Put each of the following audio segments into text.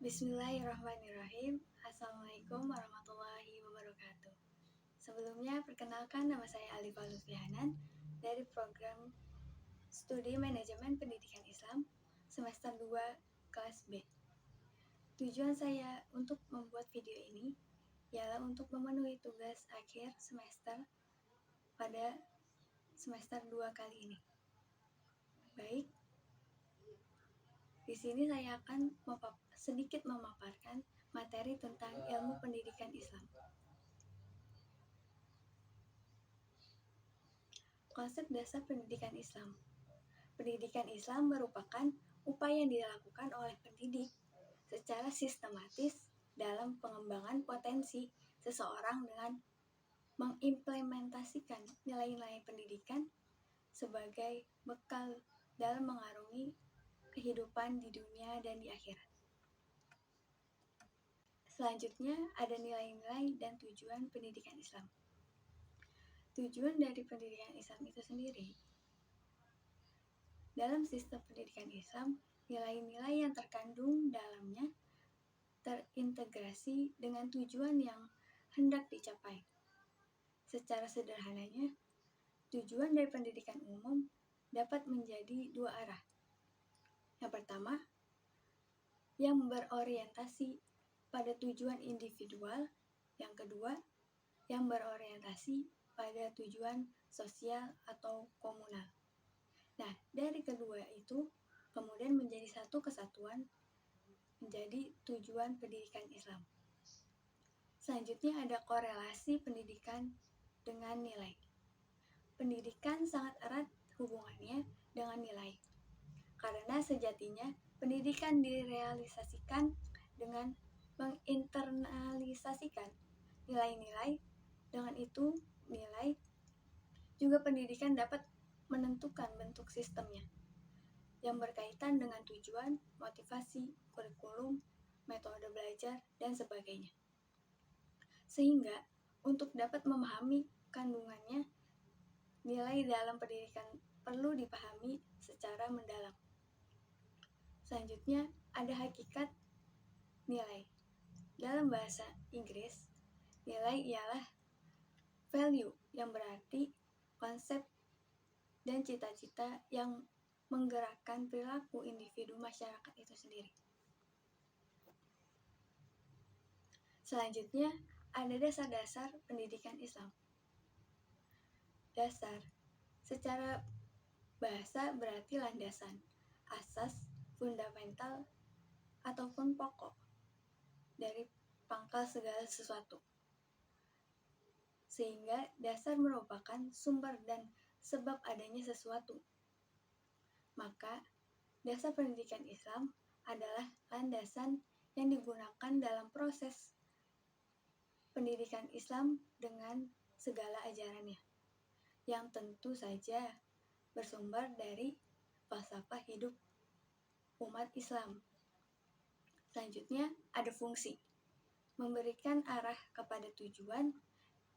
Bismillahirrahmanirrahim. Assalamualaikum warahmatullahi wabarakatuh. Sebelumnya, perkenalkan nama saya Alifah Lutfihanan dari program Studi Manajemen Pendidikan Islam semester 2 kelas B. Tujuan saya untuk membuat video ini ialah untuk memenuhi tugas akhir semester pada semester 2 kali ini. Baik, di sini saya akan sedikit memaparkan materi tentang ilmu pendidikan Islam. Konsep dasar pendidikan Islam. Pendidikan Islam merupakan upaya yang dilakukan oleh pendidik secara sistematis dalam pengembangan potensi seseorang dengan mengimplementasikan nilai-nilai pendidikan sebagai bekal dalam mengarungi kehidupan di dunia dan di akhirat. Selanjutnya, ada nilai-nilai dan tujuan pendidikan Islam. Tujuan dari pendidikan Islam itu sendiri. Dalam sistem pendidikan Islam, nilai-nilai yang terkandung dalamnya terintegrasi dengan tujuan yang hendak dicapai. Secara sederhananya, tujuan dari pendidikan umum dapat menjadi dua arah. Yang pertama, yang berorientasi pada tujuan individual. Yang kedua, yang berorientasi pada tujuan sosial atau komunal. Nah, dari kedua itu kemudian menjadi satu kesatuan menjadi tujuan pendidikan Islam. Selanjutnya ada korelasi pendidikan dengan nilai. Pendidikan sangat erat hubungannya dengan nilai. Karena sejatinya pendidikan direalisasikan dengan menginternalisasikan nilai-nilai. Dengan itu, nilai juga pendidikan dapat menentukan bentuk sistemnya yang berkaitan dengan tujuan, motivasi, kurikulum, metode belajar, dan sebagainya. Sehingga, untuk dapat memahami kandungannya, nilai dalam pendidikan perlu dipahami secara mendalam. Selanjutnya, ada hakikat nilai. Dalam bahasa Inggris, nilai ialah value yang berarti konsep dan cita-cita yang menggerakkan perilaku individu masyarakat itu sendiri. Selanjutnya, ada dasar-dasar pendidikan Islam. Dasar secara bahasa berarti landasan, asas, fundamental, ataupun pokok dari pangkal segala sesuatu. Sehingga dasar merupakan sumber dan sebab adanya sesuatu. Maka, dasar pendidikan Islam adalah landasan yang digunakan dalam proses pendidikan Islam dengan segala ajarannya, yang tentu saja bersumber dari falsafah hidup umat Islam. Selanjutnya, ada fungsi. Memberikan arah kepada tujuan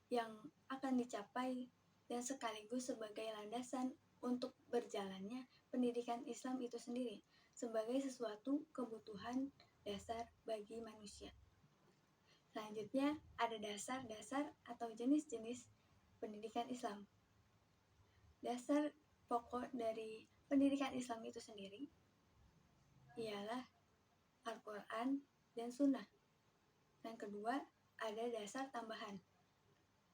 yang akan dicapai dan sekaligus sebagai landasan untuk berjalannya pendidikan Islam itu sendiri sebagai sesuatu kebutuhan dasar bagi manusia. Selanjutnya, ada dasar-dasar atau jenis-jenis pendidikan Islam. Dasar pokok dari pendidikan Islam itu sendiri ialah Al-Quran dan Sunnah. Yang kedua, ada dasar tambahan.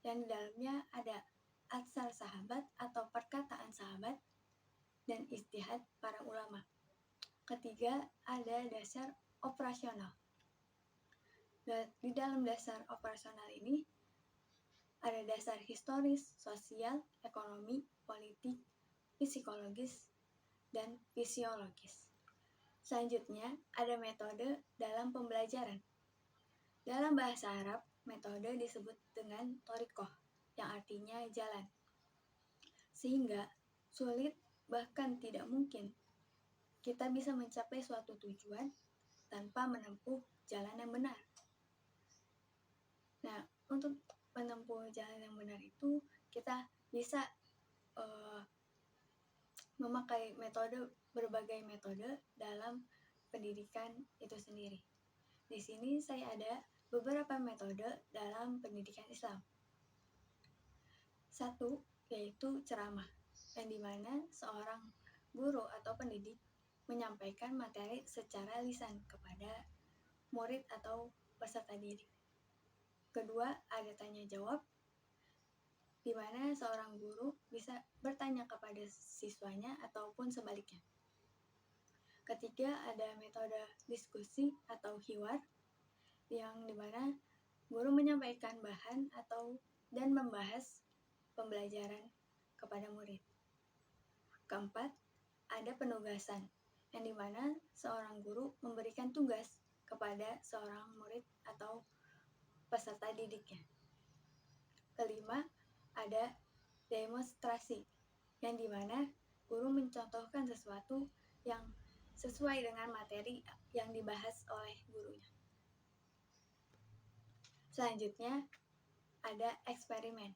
Yang di dalamnya ada atsar sahabat atau perkataan sahabat dan ijtihad para ulama. Ketiga, ada dasar operasional. Di dalam dasar operasional ini ada dasar historis, sosial, ekonomi, politik, psikologis, dan fisiologis. Selanjutnya, ada metode dalam pembelajaran. Dalam bahasa Arab, metode disebut dengan thoriqoh, yang artinya jalan. Sehingga sulit bahkan tidak mungkin kita bisa mencapai suatu tujuan tanpa menempuh jalan yang benar. Nah, untuk menempuh jalan yang benar itu kita bisa memakai berbagai metode dalam pendidikan itu sendiri. Di sini saya ada beberapa metode dalam pendidikan Islam. Satu, yaitu ceramah, yang dimana seorang guru atau pendidik menyampaikan materi secara lisan kepada murid atau peserta didik. Kedua, ada tanya jawab, di mana seorang guru bisa bertanya kepada siswanya ataupun sebaliknya. Ketiga, ada metode diskusi atau hiwar, yang dimana guru menyampaikan bahan dan membahas pembelajaran kepada murid. Keempat, ada penugasan, yang dimana seorang guru memberikan tugas kepada seorang murid atau peserta didiknya. Kelima, ada demonstrasi, yang dimana guru mencontohkan sesuatu yang sesuai dengan materi yang dibahas oleh gurunya. Selanjutnya, ada eksperimen,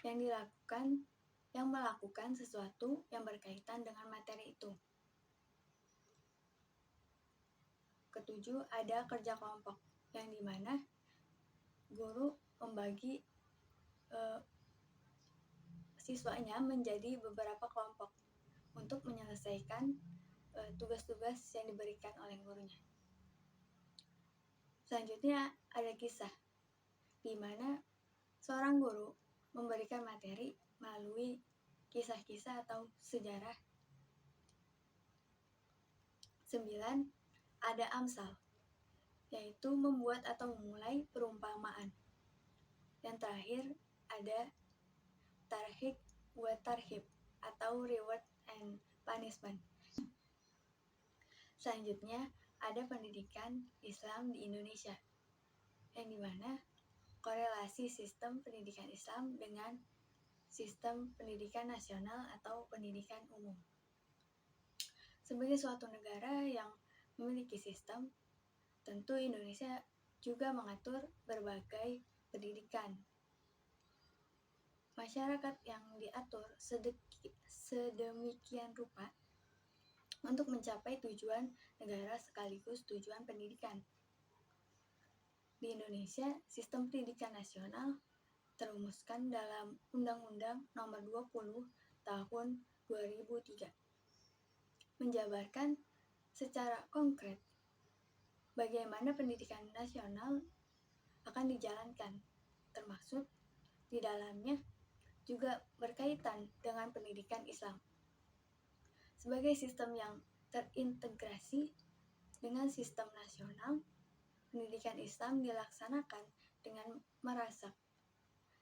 yang melakukan sesuatu yang berkaitan dengan materi itu. Ketujuh, ada kerja kelompok, yang dimana guru membagi siswanya menjadi beberapa kelompok untuk menyelesaikan tugas-tugas yang diberikan oleh gurunya. Selanjutnya, ada kisah, di mana seorang guru memberikan materi melalui kisah-kisah atau sejarah. 9. Ada amsal, yaitu membuat atau memulai perumpamaan. Yang terakhir, ada tarhib wa tarhib atau reward and punishment. Selanjutnya, ada pendidikan Islam di Indonesia, yang dimana korelasi sistem pendidikan Islam dengan sistem pendidikan nasional atau pendidikan umum. Sebagai suatu negara yang memiliki sistem, tentu Indonesia juga mengatur berbagai pendidikan. Masyarakat yang diatur sedemikian rupa untuk mencapai tujuan negara sekaligus tujuan pendidikan. Di Indonesia, sistem pendidikan nasional terumuskan dalam Undang-Undang Nomor 20 Tahun 2003, menjabarkan secara konkret bagaimana pendidikan nasional akan dijalankan, termasuk di dalamnya juga berkaitan dengan pendidikan Islam. Sebagai sistem yang terintegrasi dengan sistem nasional, pendidikan Islam dilaksanakan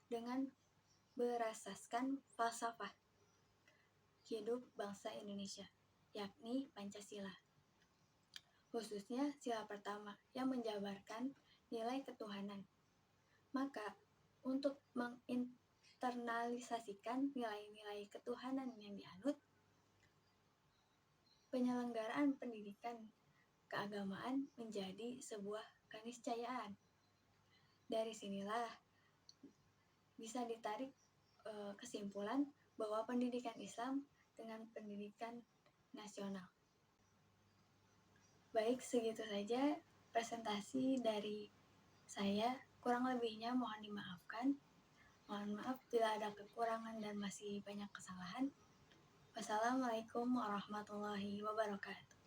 dengan berasaskan falsafah hidup bangsa Indonesia, yakni Pancasila. Khususnya sila pertama yang menjabarkan nilai ketuhanan. Maka, untuk menginternalisasikan nilai-nilai ketuhanan yang dianut, penyelenggaraan pendidikan keagamaan menjadi sebuah keniscayaan. Dari sinilah bisa ditarik kesimpulan bahwa pendidikan Islam dengan pendidikan nasional. Baik, segitu saja presentasi dari saya. Kurang lebihnya mohon dimaafkan. Mohon maaf bila ada kekurangan dan masih banyak kesalahan. Wassalamualaikum warahmatullahi wabarakatuh.